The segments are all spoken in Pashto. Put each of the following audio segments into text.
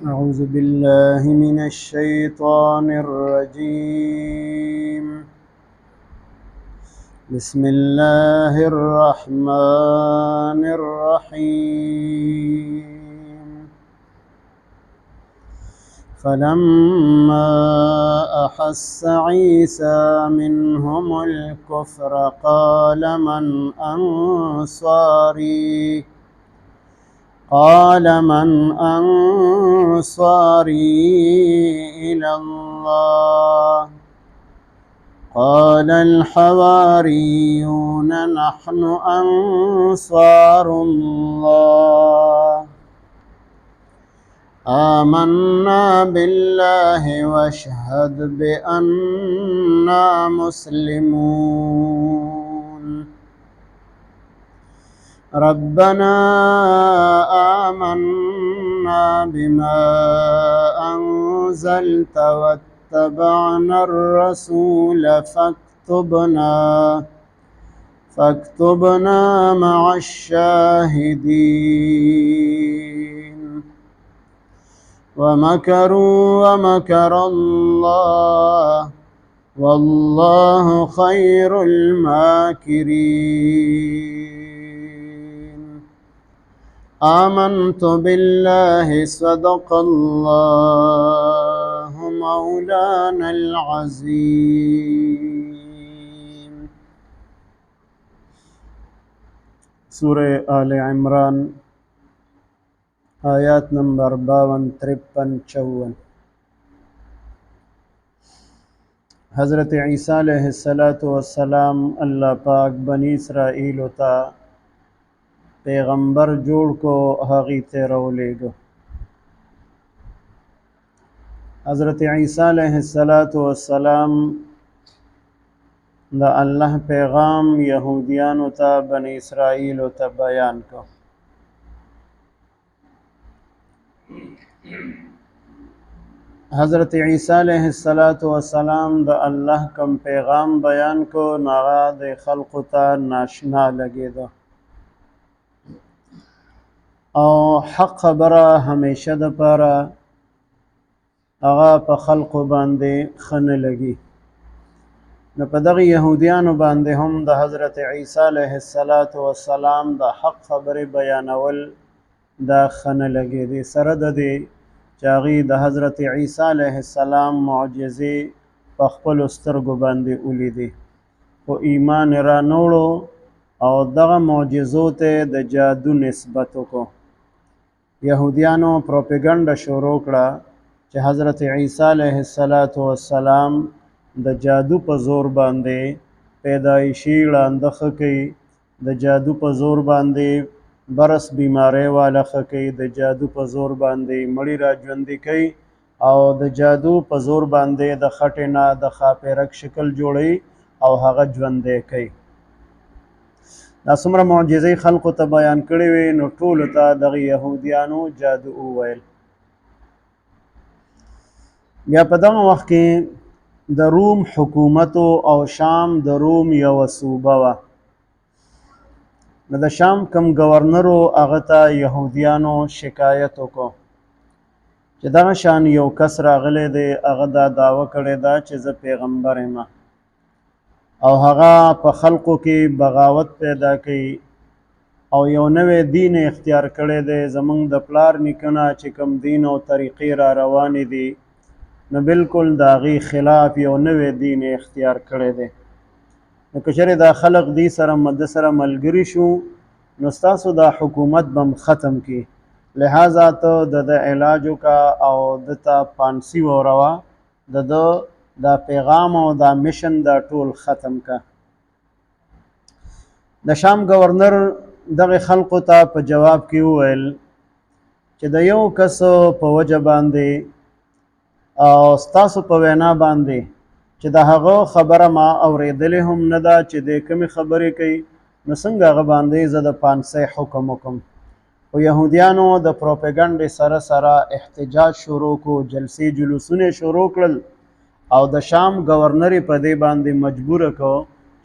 أعوذ بالله من الشيطان الرجيم. بسم الله الرحمن الرحيم. فلما أحس عيسى منهم الكفر قال من أنصاري إلى الله قال الحواريون نحن أنصار الله آمنا بالله واشهد بأننا مسلمون. ربنا آمنا بما أنزلت واتبعنا الرسول فاكتبنا مع الشاهدين. ومكروا ومكر الله والله خير الماكرين. آمنت بالله صدق الله مولانا العظيم. سورہ آل عمران آیات نمبر 52، 53، 54. حضرت عیسیٰ علیہ السلام اللہ پاک بنی اسرائیل ہوتا پیغمبر جوڑ کو هغی تیرو لیگو. حضرت عیسیٰ علیہ السلام دا اللہ پیغام یہودیان ہوتا بنی اسرائیل ہوتا بیان کو. حضرت عیسیٰ علیہ السلام دا اللہ کم پیغام بیان کو ناغا دے خلق تا ناشنا لگے دو او حق خبره ہمیشہ دا پارا اغا پا خلق باندے خن لگی. نو پا دغی یہودیانو باندے ہم دا حضرت عیسیٰ علیہ السلام دا حق خبر بیانول دا خن لگی دی سرد دی چاغی دا حضرت عیسیٰ علیہ السلام معجزی پا خپل استرگو باندے اولی دی او ایمان را نوڑو او دغا معجزو تے دا جادو نسبتو کو. یہودیانو پروپیگنڈا شروع کړه چې حضرت عیسیٰ علیہ السلام د جادو په زور باندې پیدایشي ړانده ښه کوي، د جادو په زور باندې برس بیماری والا ښه کوي، د جادو په زور باندې مړی را ژوندي کوي او د جادو په زور باندې د خټې نه د ښاپیرک شکل جوړوي او هغه ژوندی کوي. دا څومره معجزې خلقو ته بیان کړي وي نو ټولو ته دغه یهودیانو جادو وویل. بیا په دغه وخت کې د روم حکومت او شام د روم یوه صوبه وه. نو د شام کم گورنرو هغه ته یهودیانو شکایت وکړو چې دغه شان یو کس راغلی دی، هغه دا دعوه کړې ده چې زه پیغمبر یم او هغه په خلقو کې بغاوت پیدا کوي او یو نوی دین اختیار کړی دی. زمونږ د پلار نیکه نه چې کوم دین او طریقې را روانې دي نو بالکل د هغې خلاف یو نوی دین اختیار کړی دی. نو که چېرې دا خلق دې سره ملګري شو نو ستاسو دا حکومت به ختم کی، لہذا ته د علاج وکړه او دته پانسی وروه، دا پیغام او دا مشن دا ټول ختم کا. د شام گورنر دغه خلقو ته په جواب کې وویل چې د یو کس په وجه باندې او ستاسو په وینا باندې چې د هغه خبره ما اورېدلې هم نه ده چې د کومې خبرې کوي نو څنګه هغه باندې زه د پانسۍ حکم وکم. خو یهودیانو د پروپیګنډې سره سره احتجاج شروع کو، جلسې جلوسونه شروع کړل او د شام گورنر په دې باندې مجبور کو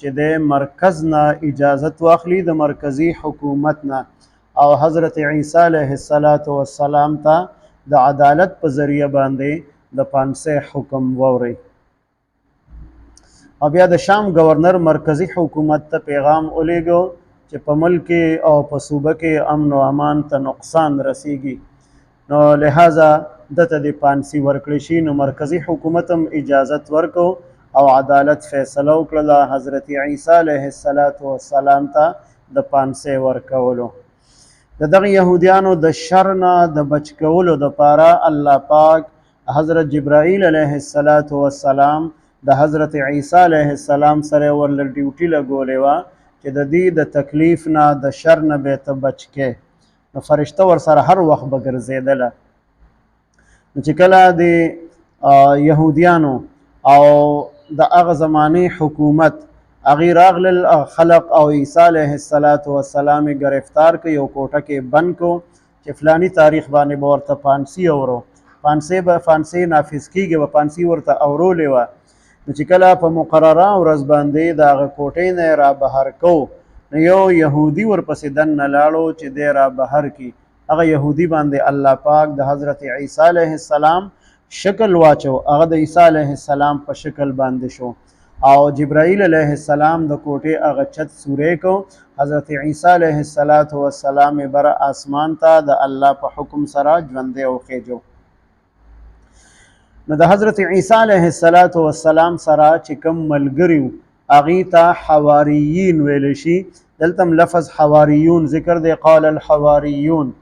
چې د مرکز نه اجازت واخلي، د مرکزی حکومت نه، او حضرت عیسی علیه السلام ته د عدالت په ذریعه باندې د پانسۍ حکم ووري. او بیا د شام گورنر مرکزی حکومت ته پیغام ولیږو چې په ملک او په صوبه کې امن او امان ته نقصان رسیږي، نو لہذا دته د پانسي ورکړی شي. نو مرکزی حکومت هم اجازت ورکو او عدالت فیصله وکړه حضرت عیسی علیه السلام ته د پانسۍ ورکولو. د دغه یهودیانو د شر نه د بچ کولو دپاره الله پاک حضرت جبرائیل علیه السلام د حضرت عیسی علیه السلام سره ورله ډیوټي لګولې وه چې د دې د تکلیف نه د شر نه به ته بچ کې. نو فرشته ورسره هر وخت به ګرځېدله. نو چې کله د یهودیانو او د هغه زمانې حکومت هغې راغلل خلق او عیسی علیه السلام یې ګرفتار کړ، یو کوټه کې بند کو چې فلاني تاریخ باندې به ورته پانسي اورو، پانسۍ نافظ کېږي به پانسي ورته اورولې وه. نو چې کله په مقرره ورځ باندې د هغه کوټې نه یې را بهر کو، نو یو یهودي ورپسې دننه لاړو چې دی را بهر کړي. هغه یهودي باندې الله پاک د حضرت عیسی علیه السلام شکل واچو، هغه د عیسی علیه السلام په شکل باندې شو او جبرائیل علیه السلام د کوټې هغه چت سوری کو. حضرت عیسی علیه السلام یې بره آسمان ته د الله په حکم سره ژوندی وخیجو. نو د حضرت عیسی علیه السلام سره چې کوم ملګري وو هغې ته حواریین ویلی شي. دلته لفظ حواریون ذکر دی، قال الحواریون.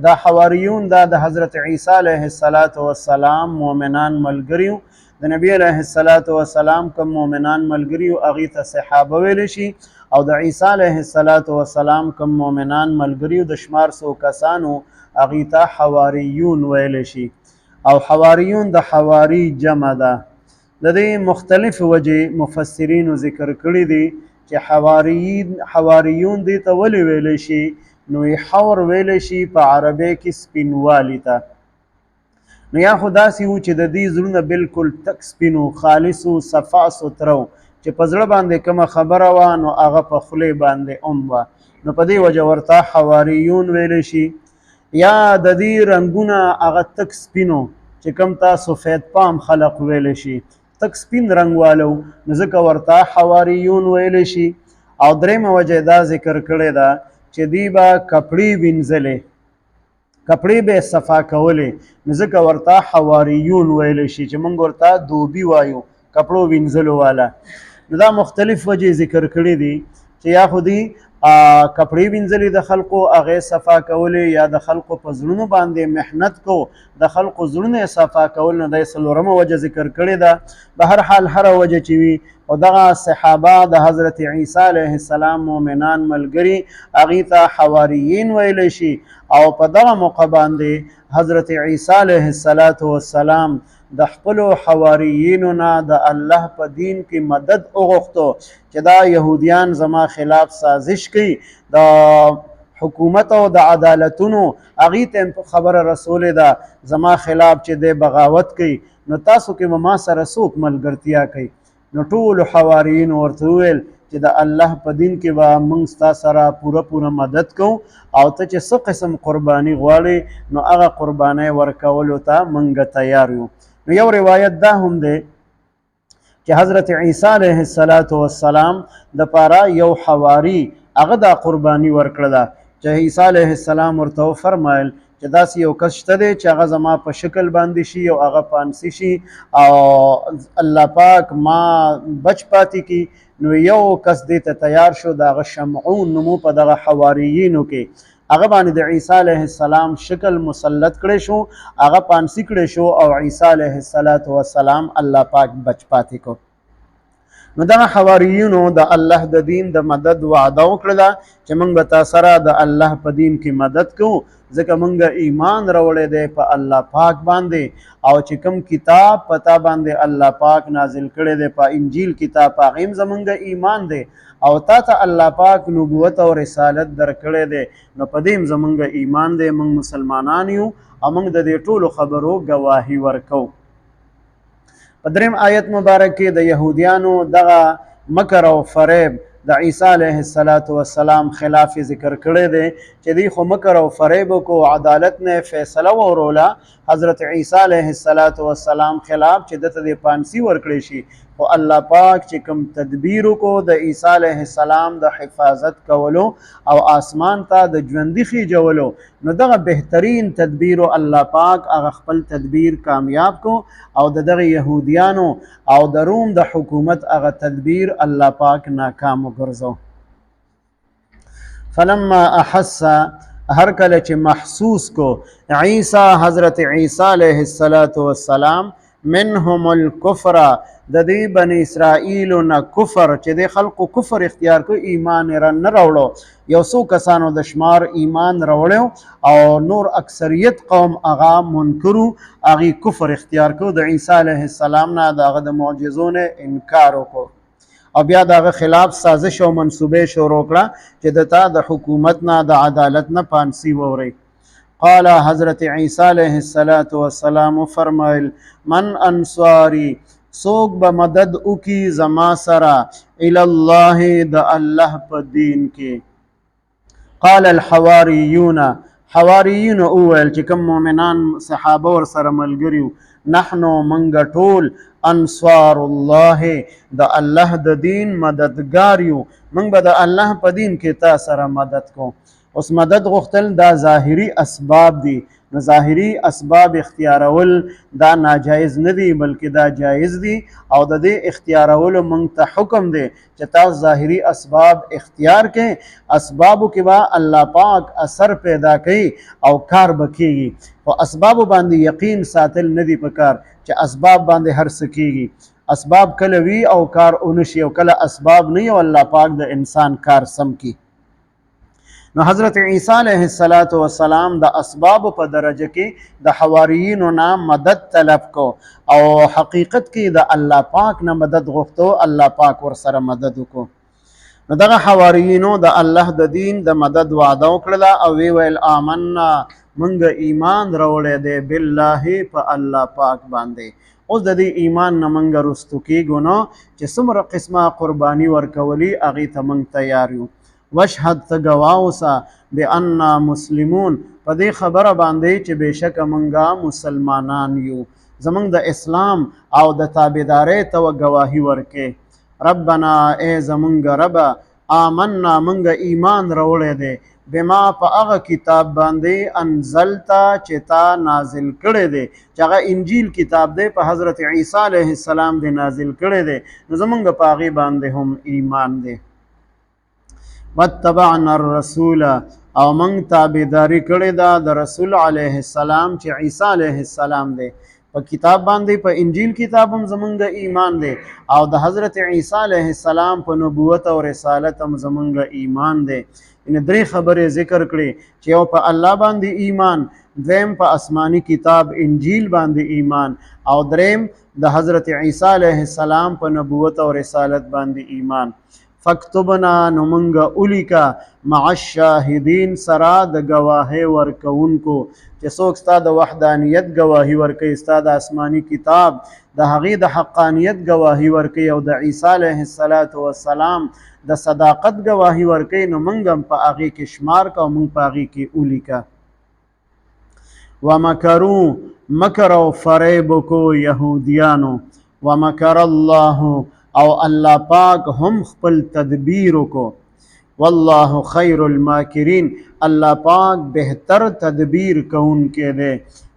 دا حواریون دا د حضرت عیسی علیه السلام مؤمنان ملګري وو. د نبی علیه السلام کوم مؤمنان ملګري وو هغې ته صحابه ویلی شي، او د عیسی علیه السلام کوم مؤمنان ملګري وو د شمار څو کسانو هغې ته حواریون ویلی شي. او حواریون د حواری جمع ده. د دې مختلف وجې مفسرینو ذکر کړي دي چې حواریون دې ته ولې ویلی شي، نو حور ویلی شي په عربی کې سپینوالي ته. نو یا خو داسې وو چې د دې زړونه بلکل تک سپینو، خالصو، صفا سوترو، چې په زړه باندې کومه خبره وه نو هغه په خولې باندې وه، نو په دې وجه ورته حواریون ویلی شي. یا د دې رنګونه هغه تک سپینو چې کوم تاسو سفید پام خلق ویلی شي، تک سپین رنګ والو، نو ځکه ورته حواریون ویلی شي. او درېیمه وجه دا ذکر کړې ده چې دوی به کپړې وینځلې، کپړې به یې صفا کولې، نو ځکه ورته حواریون ویلی شي چې موږ ورته دوبي وایو، کپړو وینځلو والا. نو دا مختلف وجې ذکر کړي دي چې یا خو دوی کپړې وینځلې د خلقو هغې صفا کولې، یا د خلقو په زړونو باندې محنت کو د خلقو زړونه یې صفا کول. نو دا څلورمه وجه ذکر کړې ده. به هر حال هره وجه چې وي، او دغه صحابه د حضرت عیسی علیه السلام مؤمنان ملګري هغې ته حواریین ویلی شي. او په دغه موقع باندې حضرت عیسی علیه السلام د خپلو حواریینو نه د الله په دین کې مدد وغوښتو چې دا یهودیان زما خلاف سازش کوي، د حکومت او د عدالتونو هغې ته خبره رسولې ده زما خلاف چې دی بغاوت کوي، نو تاسو کې به ما سره څوک ملګرتیا کوي. نو ټولو حواریینو ورته وویل چې د الله په دین کې به موږ ستا سره پوره مدد کوو، او ته چې څه قسم قرباني غواړې نو هغه قربانۍ ورکولو ته موږ تیار یو. نو یو روایت دا هم دی چې حضرت عیسی علیه السلام دپاره یو حواري هغه دا قرباني ورکړله چې عیسی علیه السلام ورته وفرمایل چې داسې یو کس شته دی چې هغه زما په شکل باندې شي او هغه پانسي شي او الله پاک ما بچ پاتې کی. نو یو کس دې ته تیار شو، د هغه شمعون نومو په دغه حواریینو کې هغه باندې د عیسی علیه السلام شکل مسلط کړی شو، هغه پانسي کړی شو او عیسی علیه السلام الله پاک بچ پاتې کو. نو دغه حواریینو د الله د دین د مدد وعده وکړله چې موږ به تا سره د الله په دین کې مدد کوو، ځکه موږ ایمان راوړی دی په الله پاک باندې، او چې کوم کتاب په تا باندې الله پاک نازل کړی دی په انجیل کتاب، په هغې هم زموږ ایمان دی، او تا ته الله پاک نبوت او رسالت درکړی دی، نو په دې هم زموږ ایمان دی، موږ مسلمانان یو او موږ د دې ټولو خبرو ګواهي ورکوو. په دریم آیت مبارک کې د یهودیانو دغه مکر او فریب د عیسی علیه السلام خلاف ذکر کړی دی چې دی خو مکر او فریب کو عدالت نه فیصله وروله حضرت عیسی علیه السلام خلاف چې دته د پانسی ورکړی شي خو الله پاک چې کوم تدبیر کو د عیسی علیه السلام د حفاظت کولو او آسمان ته د ژوندي خېجولو نو دغه بهترین تدبیر الله پاک هغه خپل تدبیر کامیاب کو او دغه يهوديانو او د روم د حکومت هغه تدبیر الله پاک ناکام وګرځو. فلما احس هر کله چې محسوس کو عیسی حضرت عیسی علیه السلام منهم الكفر د دې بنی اسرائیل نه کفر چې د خلقو کفر اختیار کو ایمان رن نه راوړو یو څو کسانو د شمار ایمان راوړو او نور اکثریت قوم هغه منکرو هغه کفر اختیار کو د عیسی علیه السلام نه دغه د معجزونه انکار وکړو او بیا دغه خلاف سازش او منصوبه شروع کړه چې دته د حکومت نه د عدالت نه پانسی ووري. قال حضرت عیسی علیه السلام فرمایل من انصاری سوک به مدد اکی زما سرا الی الله د الله په دین کې. قال الحواریون حواریون اول چې کوم مؤمنان صحابه ور سره ملګریو نحنو منګ ټول انصار الله د الله د دین مددگار یو منګ به د الله په دین کې تا سره مدد کو. اوس مدد غختل دا ظاهری اسباب دي نو ظاهری اسباب اختیارول دا ناجایز نه دي بلکې دا جایز دي او د دې اختیارولو مونږ ته حکم دی چې تاسو ظاهری اسباب اختیار کړئ اسبابو کې با الله پاک اثر پیدا کوي او کار بکیږي او اسباب باندې یقین ساتل نه دي پکار چې اسباب باندې هر څه کیږي اسباب کله وی او کار اونشي او کله اسباب نه او الله پاک د انسان کار سم کی. نو حضرت عیسی علیه السلام د اسباب په درجه کې د حواریینو نه مدد طلب کو او حقیقت کې د الله پاک نه مدد غوښتو الله پاک ور سره مدد وکړو. نو دغه حواریینو د الله د دین د مدد وعده وکړه او وی ویل آمنا منګ ایمان راوړې دی بالله په الله پاک باندې. اوس د دې ایمان نه منګ رستو کېږو نو چې څومره قسمه قرباني ورکولي هغې ته منګ تیار یو. وشهد ته گواه اوسه بأننا مسلمون په دې خبره باندې چې بېشکه مونږه مسلمانان یو زمونږ د اسلام او د تابعدارۍ ته گواهي ورکې. ربنا ای زمونږ ربه آمنا مونږ ایمان راوړی دی بما په هغه کتاب باندې انزلتا چې تا نازل کړی دی چې هغه انجیل کتاب دی په حضرت عیسی علیه السلام دی نازل کړی دی نو زمونږ په هغې باندې هم ایمان دی. واتبعنا الرسول او من تابعداري کړې ده د رسول علیه السلام چې عیسی علیه السلام دی په کتاب باندې په انجیل کتاب هم زمونږ ایمان دی او د حضرت عیسی علیه السلام په نبوت او رسالت هم زمونږ ایمان دی. ان درې خبرې ذکر کړې چې یو په الله باندې ایمان دویم په آسمانی کتاب انجیل باندې ایمان او دریم د حضرت عیسی علیه السلام په نبوت او رسالت باندې ایمان. فاکتبنا نو منګه اولیکا مع الشاهدین سرا د گواهی ورکونکو چې څوک ستا د وحدانیت گواهی ورکوي ستا د آسمانی کتاب د هغې د حقانیت گواهی ورکوي او د عیسی علیه السلام د صداقت گواهی ورکوي نو منګ هم په هغې کې شمار کا او منګ په هغې کې اولیکا. ومکرو مکر او فریب کو یهودیانو ومکر الله او الله پاک هم خپل تدبیر کو والله خیر الماکرین الله پاک بهتر تدبیر کوونکی دی.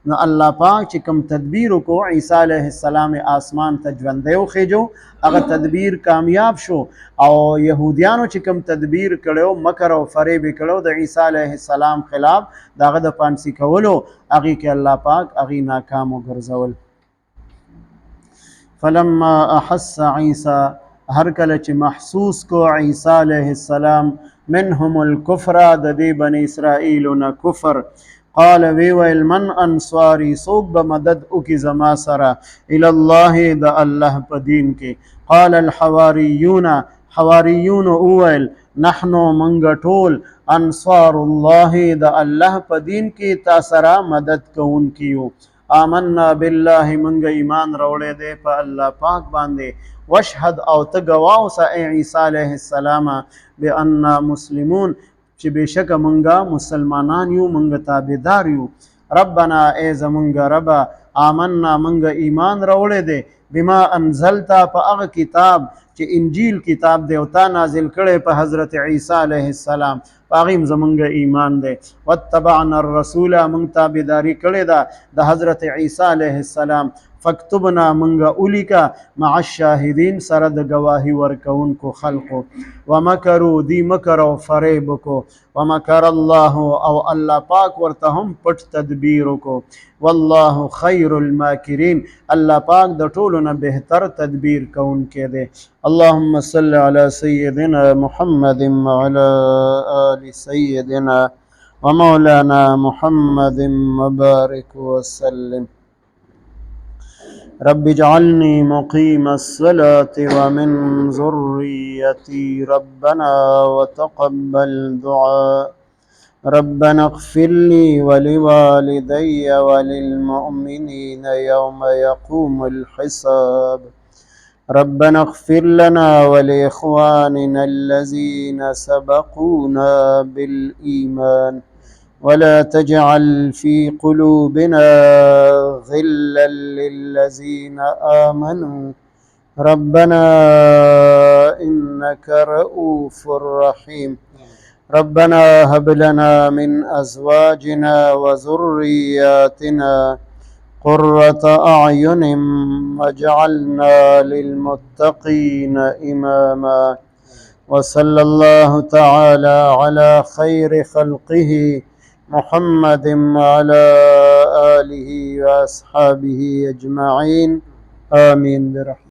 نو الله پاک چې کوم تدبیر کو عیسی علیه السلام آسمان ته ژوندی وخېجو هغه تدبیر کامیاب شو او یهودیانو چې کوم تدبیر کړو مکر او فریب کړو د عیسی علیه السلام خلاف دغه د پانسی کولو هغې کې الله پاک هغې ناکام وګرځول. فلما احس عیسی هر کله چې محسوس کو عیسی علیه السلام منهم الکفر د دې بنی اسرائیل نه کفر قال وی ویل من انصاری سوک به مدد اکی زما سره الی الله د الله په دین کې. قال الحواریون حواریون اویل نحنو منګ ټول انصار الله د الله په دین کې تا سره مدد کوونکي یو آمنا بالله منگ ایمان روڑے دے پا اللہ پاک باندے واشهد او تگواوسا اے عیسیٰ علیہ السلام بے انا مسلمون چی بے شک منگا مسلمانان یو منگا تابدار یو ربنا اے زمنگا ربا آمنا منگا ایمان روڑے دے بما انزلتا پا اغ کتاب چی انجیل کتاب دے وتا نازل کڑے پا حضرت عیسیٰ علیہ السلام پاغیم زمنگا ایمان دے واتبعنا الرسول منگ تابداری کڑے دا حضرت عیسیٰ علیہ السلام فاکتبنا منگا اولی کا مع الشاہدین سرد گواہی ورکون کو خلقو ومکرو دی مکر و فریب کو ومکر اللہ او اللہ پاک ورتہم پٹ تدبیر کو واللہ خیر الماکرین اللہ پاک دا طولنا بہتر تدبیر کون کے دے اللہم صلی علی سیدنا محمد وعلی آل سیدنا ومولانا محمد مبارک وسلم رب اجعلني مقيم الصلاة ومن ذريتي ربنا وتقبل دعاء ربنا اغفر لي ولوالدي وللمؤمنين يوم يقوم الحساب ربنا اغفر لنا ولإخواننا الذين سبقونا بالإيمان ولا تجعل في قلوبنا غلا للذين آمنوا ربنا إنك رؤوف رحيم ربنا هب لنا من أزواجنا وذرياتنا قرة أعين واجعلنا للمتقين إماما وصلى الله تعالى على خير خلقه محمد وعلى آله وأصحابه أجمعين آمين برحمته.